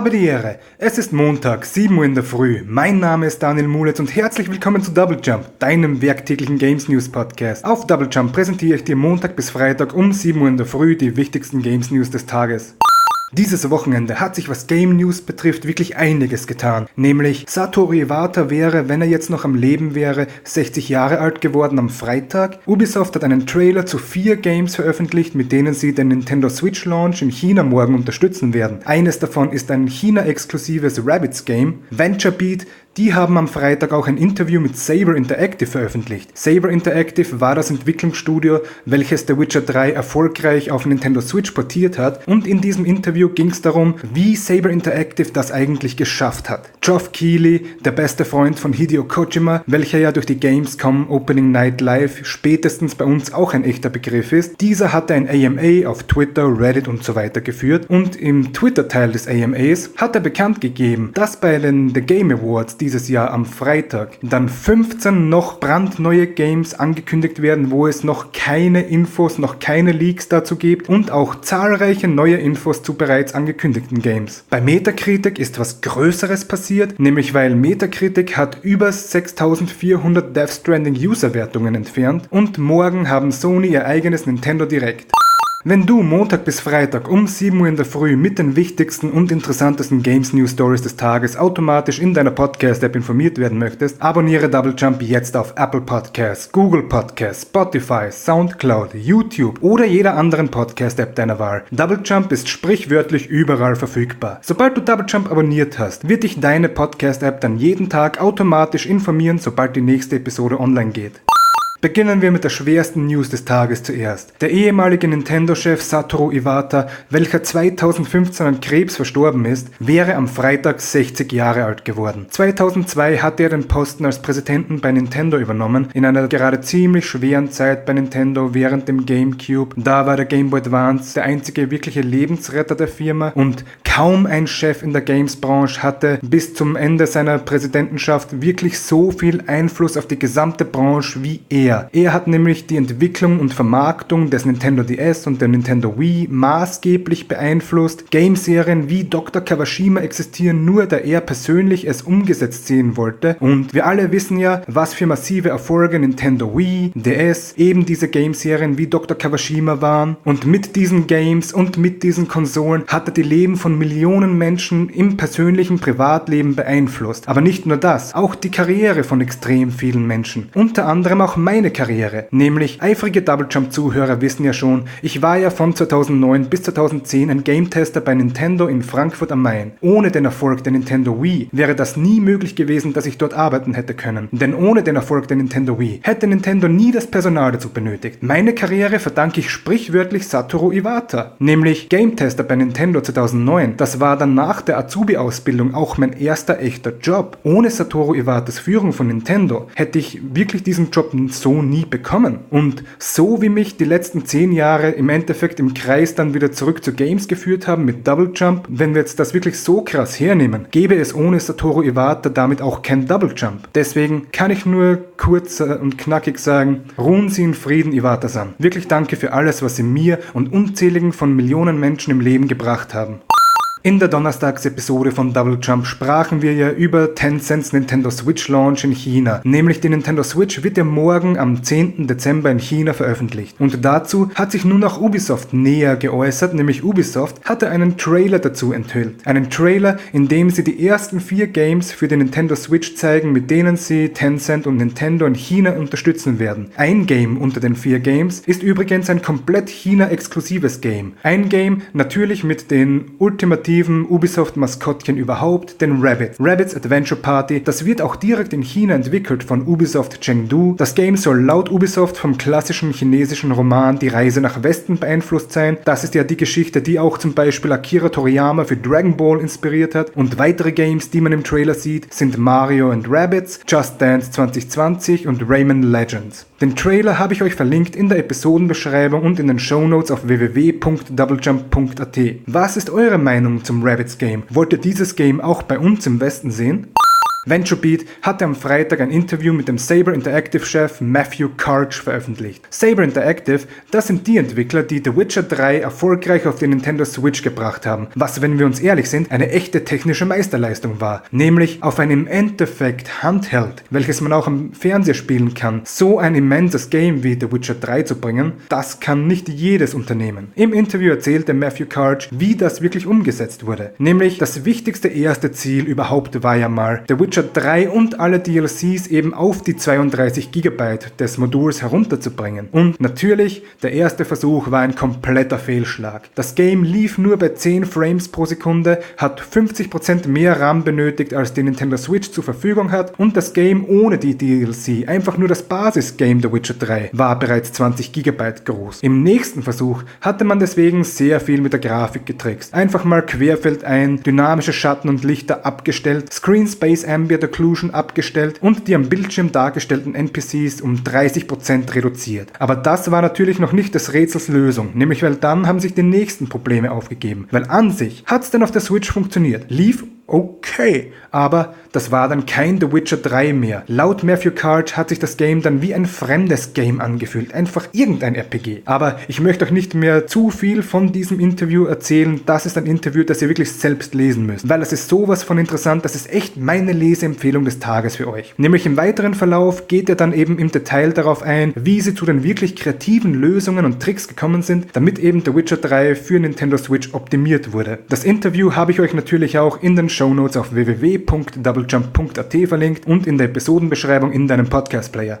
Habe die Ehre. Es ist Montag, 7 Uhr in der Früh. Mein Name ist Daniel Mulitz und herzlich willkommen zu Double Jump, deinem werktäglichen Games News Podcast. Auf Double Jump präsentiere ich dir Montag bis Freitag um 7 Uhr in der Früh die wichtigsten Games News des Tages. Dieses Wochenende hat sich, was Game News betrifft, wirklich einiges getan. Nämlich Satoru Iwata wäre, wenn er jetzt noch am Leben wäre, 60 Jahre alt geworden am Freitag. Ubisoft hat einen Trailer zu 4 Games veröffentlicht, mit denen sie den Nintendo Switch Launch in China morgen unterstützen werden. Eines davon ist ein China-exklusives Rabbids Game. VentureBeat, die haben am Freitag auch ein Interview mit Saber Interactive veröffentlicht. Saber Interactive war das Entwicklungsstudio, welches The Witcher 3 erfolgreich auf Nintendo Switch portiert hat, und in diesem Interview ging es darum, wie Saber Interactive das eigentlich geschafft hat. Geoff Keighley, der beste Freund von Hideo Kojima, welcher ja durch die Gamescom Opening Night Live spätestens bei uns auch ein echter Begriff ist, dieser hatte ein AMA auf Twitter, Reddit und so weiter geführt, und im Twitter-Teil des AMAs hat er bekannt gegeben, dass bei den The Game Awards dieses Jahr am Freitag dann 15 noch brandneue Games angekündigt werden, wo es noch keine Infos, noch keine Leaks dazu gibt, und auch zahlreiche neue Infos zu bereits angekündigten Games. Bei Metacritic ist was Größeres passiert, nämlich weil Metacritic hat über 6400 Death Stranding Userwertungen entfernt, und morgen haben Sony ihr eigenes Nintendo Direct. Wenn du Montag bis Freitag um 7 Uhr in der Früh mit den wichtigsten und interessantesten Games News Stories des Tages automatisch in deiner Podcast-App informiert werden möchtest, abonniere Double Jump jetzt auf Apple Podcasts, Google Podcasts, Spotify, Soundcloud, YouTube oder jeder anderen Podcast-App deiner Wahl. Double Jump ist sprichwörtlich überall verfügbar. Sobald du Double Jump abonniert hast, wird dich deine Podcast-App dann jeden Tag automatisch informieren, sobald die nächste Episode online geht. Beginnen wir mit der schwersten News des Tages zuerst. Der ehemalige Nintendo-Chef Satoru Iwata, welcher 2015 an Krebs verstorben ist, wäre am Freitag 60 Jahre alt geworden. 2002 hatte er den Posten als Präsidenten bei Nintendo übernommen, in einer gerade ziemlich schweren Zeit bei Nintendo während dem GameCube. Da war der Game Boy Advance der einzige wirkliche Lebensretter der Firma, und kaum ein Chef in der Games-Branche hatte bis zum Ende seiner Präsidentenschaft wirklich so viel Einfluss auf die gesamte Branche wie er. Er hat nämlich die Entwicklung und Vermarktung des Nintendo DS und der Nintendo Wii maßgeblich beeinflusst. Gameserien wie Dr. Kawashima existieren nur, da er persönlich es umgesetzt sehen wollte, und wir alle wissen ja, was für massive Erfolge Nintendo Wii, DS, eben diese Gameserien wie Dr. Kawashima waren, und mit diesen Games und mit diesen Konsolen hat er die Leben von Millionen Menschen im persönlichen Privatleben beeinflusst. Aber nicht nur das, auch die Karriere von extrem vielen Menschen. Unter anderem auch meine Karriere, nämlich eifrige Double Jump Zuhörer wissen ja schon, ich war ja von 2009 bis 2010 ein Game-Tester bei Nintendo in Frankfurt am Main. Ohne den Erfolg der Nintendo Wii wäre das nie möglich gewesen, dass ich dort arbeiten hätte können. Denn ohne den Erfolg der Nintendo Wii hätte Nintendo nie das Personal dazu benötigt. Meine Karriere verdanke ich sprichwörtlich Satoru Iwata, nämlich Game-Tester bei Nintendo 2009. Das war dann nach der Azubi-Ausbildung auch mein erster echter Job. Ohne Satoru Iwatas Führung von Nintendo hätte ich wirklich diesen Job so nie bekommen. Und so wie mich die letzten 10 Jahre im Endeffekt im Kreis dann wieder zurück zu Games geführt haben mit Double Jump, wenn wir jetzt das wirklich so krass hernehmen, gäbe es ohne Satoru Iwata damit auch kein Double Jump. Deswegen kann ich nur kurz und knackig sagen, ruhen Sie in Frieden, Iwata-san. Wirklich danke für alles, was Sie mir und unzähligen von Millionen Menschen im Leben gebracht haben. In der Donnerstagsepisode von Double Jump sprachen wir ja über Tencents Nintendo Switch Launch in China. Nämlich die Nintendo Switch wird ja morgen am 10. Dezember in China veröffentlicht. Und dazu hat sich nun auch Ubisoft näher geäußert, nämlich Ubisoft hatte einen Trailer dazu enthüllt. Einen Trailer, in dem sie die ersten 4 Games für die Nintendo Switch zeigen, mit denen sie Tencent und Nintendo in China unterstützen werden. Ein Game unter den 4 Games ist übrigens ein komplett China-exklusives Game. Ein Game natürlich mit den ultimativen Ubisoft-Maskottchen überhaupt, den Rabbids Adventure Party. Das wird auch direkt in China entwickelt von Ubisoft Chengdu. Das Game soll laut Ubisoft vom klassischen chinesischen Roman Die Reise nach Westen beeinflusst sein. Das ist ja die Geschichte, die auch zum Beispiel Akira Toriyama für Dragon Ball inspiriert hat. Und weitere Games, die man im Trailer sieht, sind Mario & Rabbids, Just Dance 2020 und Rayman Legends. Den Trailer habe ich euch verlinkt in der Episodenbeschreibung und in den Shownotes auf www.doublejump.at. Was ist eure Meinung zum Rabbids Game? Wollt ihr dieses Game auch bei uns im Westen sehen? VentureBeat hatte am Freitag ein Interview mit dem Saber Interactive-Chef Matthew Karch veröffentlicht. Saber Interactive, das sind die Entwickler, die The Witcher 3 erfolgreich auf den Nintendo Switch gebracht haben, was, wenn wir uns ehrlich sind, eine echte technische Meisterleistung war. Nämlich auf ein im Endeffekt Handheld, welches man auch am Fernseher spielen kann, so ein immenses Game wie The Witcher 3 zu bringen, das kann nicht jedes Unternehmen. Im Interview erzählte Matthew Karch, wie das wirklich umgesetzt wurde. Nämlich das wichtigste erste Ziel überhaupt war ja mal, The Witcher 3 und alle DLCs eben auf die 32 GB des Moduls herunterzubringen. Und natürlich, der erste Versuch war ein kompletter Fehlschlag. Das Game lief nur bei 10 Frames pro Sekunde, hat 50% mehr RAM benötigt, als die Nintendo Switch zur Verfügung hat, und das Game ohne die DLC, einfach nur das Basis-Game The Witcher 3, war bereits 20 GB groß. Im nächsten Versuch hatte man deswegen sehr viel mit der Grafik getrickst. Einfach mal querfeldein, dynamische Schatten und Lichter abgestellt, Screen Space Ambient Occlusion abgestellt und die am Bildschirm dargestellten NPCs um 30% reduziert. Aber das war natürlich noch nicht des Rätsels Lösung, nämlich weil dann haben sich die nächsten Probleme aufgegeben. Weil an sich hat es dann auf der Switch funktioniert, lief okay, aber das war dann kein The Witcher 3 mehr. Laut Matthew Karch hat sich das Game dann wie ein fremdes Game angefühlt, einfach irgendein RPG. Aber ich möchte euch nicht mehr zu viel von diesem Interview erzählen, das ist ein Interview, das ihr wirklich selbst lesen müsst, weil es ist sowas von interessant, das ist echt meine Leseempfehlung des Tages für euch. Nämlich im weiteren Verlauf geht er dann eben im Detail darauf ein, wie sie zu den wirklich kreativen Lösungen und Tricks gekommen sind, damit eben The Witcher 3 für Nintendo Switch optimiert wurde. Das Interview habe ich euch natürlich auch in den Shownotes auf www.doublejump.at verlinkt und in der Episodenbeschreibung in deinem Podcast-Player.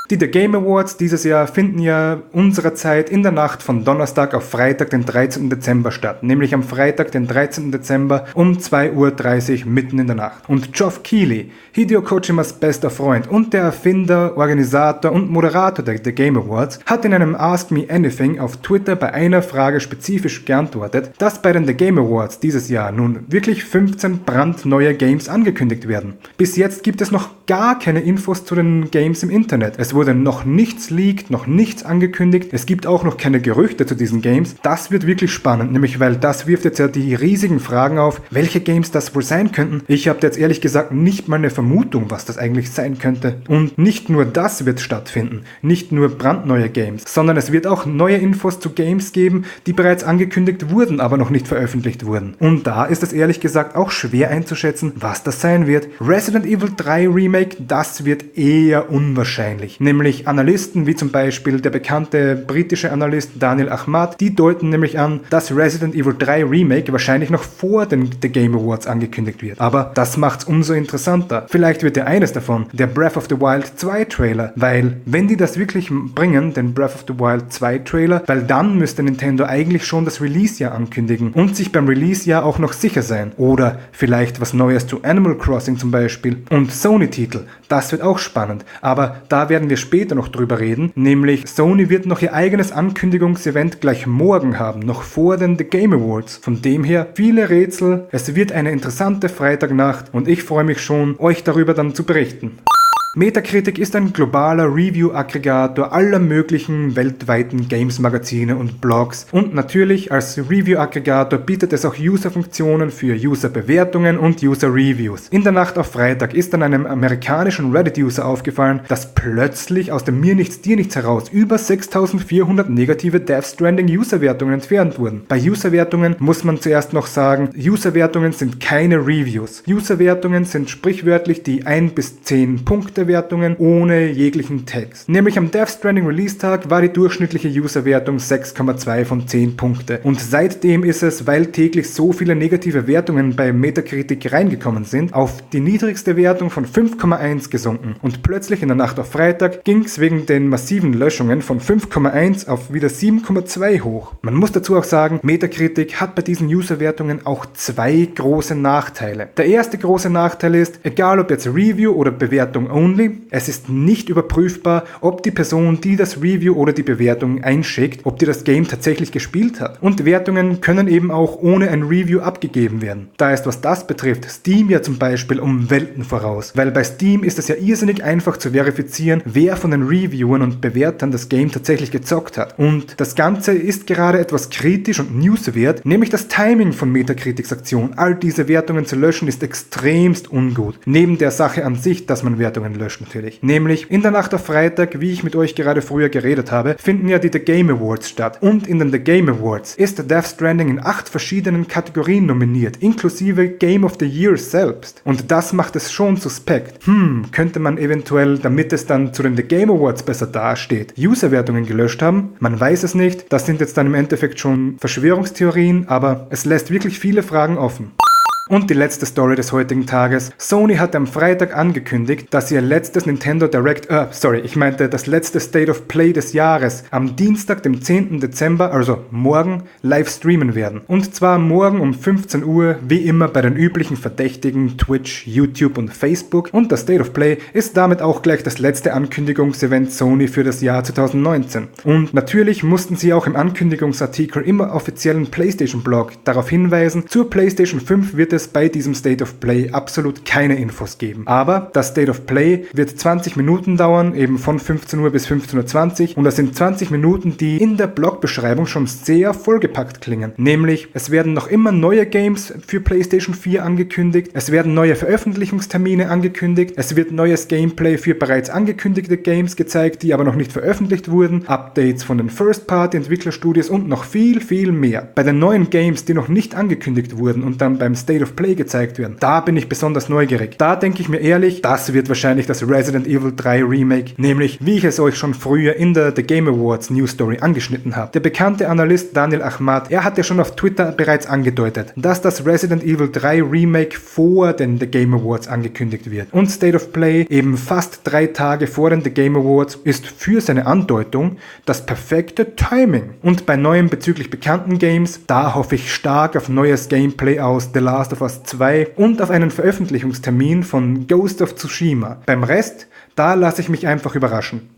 Die The Game Awards dieses Jahr finden ja unserer Zeit in der Nacht von Donnerstag auf Freitag, den 13. Dezember statt. Nämlich am Freitag, den 13. Dezember um 2:30 Uhr mitten in der Nacht. Und Geoff Keighley, Hideo Kojimas bester Freund und der Erfinder, Organisator und Moderator der The Game Awards, hat in einem Ask Me Anything auf Twitter bei einer Frage spezifisch geantwortet, dass bei den The Game Awards dieses Jahr nun wirklich 15 brandneue Games angekündigt werden. Bis jetzt gibt es noch gar keine Infos zu den Games im Internet. Es wurde noch nichts leakt, noch nichts angekündigt. Es gibt auch noch keine Gerüchte zu diesen Games. Das wird wirklich spannend, nämlich weil das wirft jetzt ja die riesigen Fragen auf, welche Games das wohl sein könnten. Ich habe jetzt ehrlich gesagt nicht mal eine Vermutung, was das eigentlich sein könnte. Und nicht nur das wird stattfinden, nicht nur brandneue Games, sondern es wird auch neue Infos zu Games geben, die bereits angekündigt wurden, aber noch nicht veröffentlicht wurden. Und da ist es ehrlich gesagt auch schwer einzuschätzen, was das sein wird. Resident Evil 3 Remake, das wird eher unwahrscheinlich. Nämlich Analysten wie zum Beispiel der bekannte britische Analyst Daniel Ahmad, die deuten nämlich an, dass Resident Evil 3 Remake wahrscheinlich noch vor den The Game Awards angekündigt wird. Aber das macht's umso interessanter. Vielleicht wird ja eines davon der Breath of the Wild 2 Trailer, weil wenn die das wirklich bringen, den Breath of the Wild 2 Trailer, weil dann müsste Nintendo eigentlich schon das Release-Jahr ankündigen und sich beim Release-Jahr auch noch sicher sein. Oder vielleicht was Neues zu Animal Crossing zum Beispiel. Und Sony-Titel, das wird auch spannend. Aber da werden wir später noch drüber reden, nämlich Sony wird noch ihr eigenes Ankündigungsevent gleich morgen haben, noch vor den The Game Awards. Von dem her viele Rätsel, es wird eine interessante Freitagnacht und ich freue mich schon, euch darüber dann zu berichten. Metacritic ist ein globaler Review-Aggregator aller möglichen weltweiten Games-Magazine und Blogs und natürlich als Review-Aggregator bietet es auch User-Funktionen für User-Bewertungen und User-Reviews. In der Nacht auf Freitag ist dann einem amerikanischen Reddit-User aufgefallen, dass plötzlich aus dem Mir nichts, dir nichts heraus über 6400 negative Death Stranding Userwertungen entfernt wurden. Bei Userwertungen muss man zuerst noch sagen, Userwertungen sind keine Reviews. Userwertungen sind sprichwörtlich die 1 bis 10 Punkte Wertungen ohne jeglichen Text. Nämlich am Death Stranding Release-Tag war die durchschnittliche Userwertung 6,2 von 10 Punkte. Und seitdem ist es, weil täglich so viele negative Wertungen bei Metacritic reingekommen sind, auf die niedrigste Wertung von 5,1 gesunken. Und plötzlich in der Nacht auf Freitag ging es wegen den massiven Löschungen von 5,1 auf wieder 7,2 hoch. Man muss dazu auch sagen, Metacritic hat bei diesen Userwertungen auch zwei große Nachteile. Der erste große Nachteil ist, egal ob jetzt Review oder Bewertung only, only. Es ist nicht überprüfbar, ob die Person, die das Review oder die Bewertung einschickt, ob die das Game tatsächlich gespielt hat. Und Wertungen können eben auch ohne ein Review abgegeben werden. Da ist, was das betrifft, Steam ja zum Beispiel um Welten voraus. Weil bei Steam ist es ja irrsinnig einfach zu verifizieren, wer von den Reviewern und Bewertern das Game tatsächlich gezockt hat. Und das Ganze ist gerade etwas kritisch und newswert, nämlich das Timing von Metacritics Aktion. All diese Wertungen zu löschen ist extremst ungut. Neben der Sache an sich, dass man Wertungen löscht natürlich. Nämlich in der Nacht auf Freitag, wie ich mit euch gerade früher geredet habe, finden ja die The Game Awards statt. Und in den The Game Awards ist Death Stranding in 8 verschiedenen Kategorien nominiert, inklusive Game of the Year selbst. Und das macht es schon suspekt. Könnte man eventuell, damit es dann zu den The Game Awards besser dasteht, Userwertungen gelöscht haben? Man weiß es nicht. Das sind jetzt dann im Endeffekt schon Verschwörungstheorien, aber es lässt wirklich viele Fragen offen. Und die letzte Story des heutigen Tages. Sony hat am Freitag angekündigt, dass sie ihr letztes Nintendo Direct, das letzte State of Play des Jahres am Dienstag, dem 10. Dezember, also morgen, live streamen werden. Und zwar morgen um 15 Uhr, wie immer bei den üblichen Verdächtigen Twitch, YouTube und Facebook. Und das State of Play ist damit auch gleich das letzte Ankündigungsevent Sony für das Jahr 2019. Und natürlich mussten sie auch im Ankündigungsartikel im offiziellen PlayStation-Blog darauf hinweisen, zur PlayStation 5 wird es bei diesem State of Play absolut keine Infos geben. Aber das State of Play wird 20 Minuten dauern, eben von 15 Uhr bis 15.20 Uhr. Und das sind 20 Minuten, die in der Blogbeschreibung schon sehr vollgepackt klingen. Nämlich, es werden noch immer neue Games für PlayStation 4 angekündigt, es werden neue Veröffentlichungstermine angekündigt, es wird neues Gameplay für bereits angekündigte Games gezeigt, die aber noch nicht veröffentlicht wurden, Updates von den First-Party-Entwicklerstudios und noch viel, viel mehr. Bei den neuen Games, die noch nicht angekündigt wurden und dann beim State of Play gezeigt werden. Da bin ich besonders neugierig. Da denke ich mir ehrlich, das wird wahrscheinlich das Resident Evil 3 Remake, nämlich wie ich es euch schon früher in der The Game Awards News Story angeschnitten habe. Der bekannte Analyst Daniel Ahmad, er hat ja schon auf Twitter bereits angedeutet, dass das Resident Evil 3 Remake vor den The Game Awards angekündigt wird. Und State of Play, eben fast 3 Tage vor den The Game Awards, ist für seine Andeutung das perfekte Timing. Und bei neuen bezüglich bekannten Games, da hoffe ich stark auf neues Gameplay aus The Last of Us 2 und auf einen Veröffentlichungstermin von Ghost of Tsushima. Beim Rest, da lasse ich mich einfach überraschen.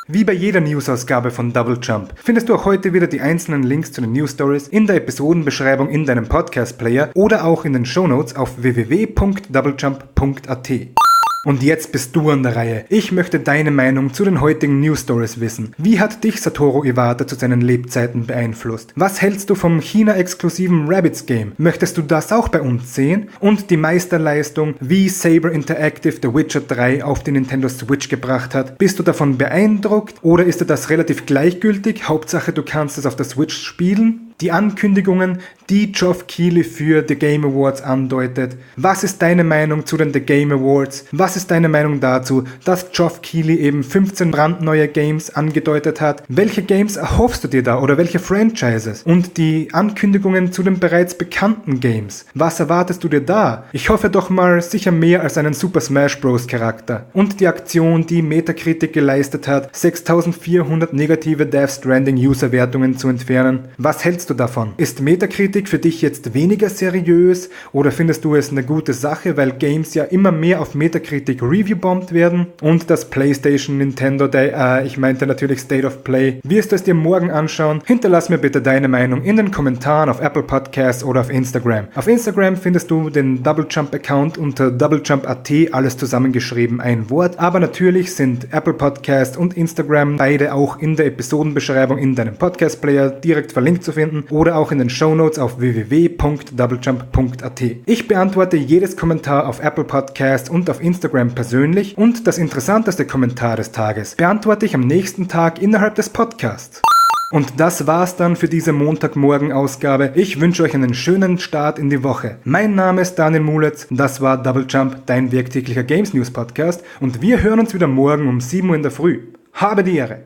Wie bei jeder News-Ausgabe von Double Jump findest du auch heute wieder die einzelnen Links zu den News Stories in der Episodenbeschreibung in deinem Podcast-Player oder auch in den Shownotes auf www.doublejump.at. Und jetzt bist du an der Reihe. Ich möchte deine Meinung zu den heutigen News Stories wissen. Wie hat dich Satoru Iwata zu seinen Lebzeiten beeinflusst? Was hältst du vom China-exklusiven Rabbids Game? Möchtest du das auch bei uns sehen? Und die Meisterleistung, wie Saber Interactive The Witcher 3 auf die Nintendo Switch gebracht hat. Bist du davon beeindruckt oder ist dir das relativ gleichgültig? Hauptsache du kannst es auf der Switch spielen? Die Ankündigungen, die Geoff Keighley für The Game Awards andeutet. Was ist deine Meinung zu den The Game Awards? Was ist deine Meinung dazu, dass Geoff Keighley eben 15 brandneue Games angedeutet hat? Welche Games erhoffst du dir da oder welche Franchises? Und die Ankündigungen zu den bereits bekannten Games. Was erwartest du dir da? Ich hoffe doch mal sicher mehr als einen Super Smash Bros. Charakter. Und die Aktion, die Metacritic geleistet hat, 6400 negative Death Stranding Userwertungen zu entfernen. Was hältst du davon? Ist Metacritic für dich jetzt weniger seriös oder findest du es eine gute Sache, weil Games ja immer mehr auf Metacritic reviewbombt werden? Und das PlayStation Nintendo Day, ich meinte natürlich State of Play. Wirst du es dir morgen anschauen? Hinterlass mir bitte deine Meinung in den Kommentaren auf Apple Podcasts oder auf Instagram. Auf Instagram findest du den Double Jump Account unter doublejump.at, alles zusammengeschrieben, ein Wort. Aber natürlich sind Apple Podcasts und Instagram beide auch in der Episodenbeschreibung in deinem Podcast Player direkt verlinkt zu finden oder auch in den Shownotes auf www.doublejump.at. Ich beantworte jedes Kommentar auf Apple Podcasts und auf Instagram persönlich und das interessanteste Kommentar des Tages beantworte ich am nächsten Tag innerhalb des Podcasts. Und das war's dann für diese Montagmorgen-Ausgabe. Ich wünsche euch einen schönen Start in die Woche. Mein Name ist Daniel Mulitz, das war Double Jump, dein werktäglicher Games News Podcast und wir hören uns wieder morgen um 7 Uhr in der Früh. Habe die Ehre!